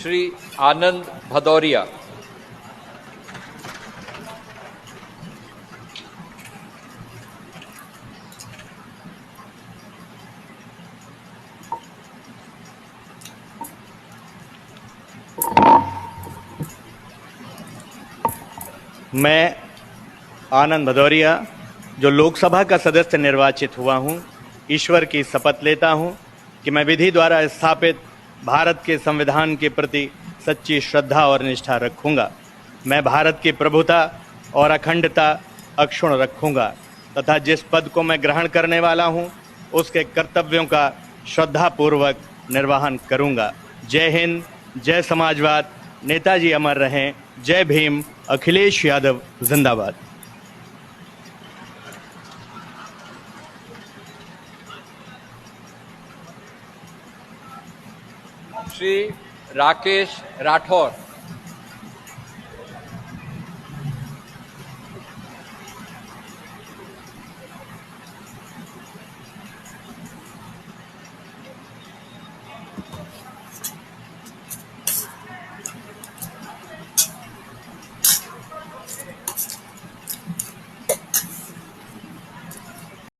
श्री आनंद भदौरिया। मैं आनंद भदौरिया, जो लोकसभा का सदस्य निर्वाचित हुआ हूं, ईश्वर की शपथ लेता हूं कि मैं विधि द्वारा स्थापित भारत के संविधान के प्रति सच्ची श्रद्धा और निष्ठा रखूंगा। मैं भारत की प्रभुता और अखंडता अक्षुण्ण रखूंगा तथा जिस पद को मैं ग्रहण करने वाला हूं, उसके कर्तव्यों का श्रद्धापूर्वक निर्वहन करूंगा। जय हिंद, जय समाजवाद, नेताजी अमर रहें, जय भीम, अखिलेश यादव जिंदाबाद। श्री राकेश राठौर।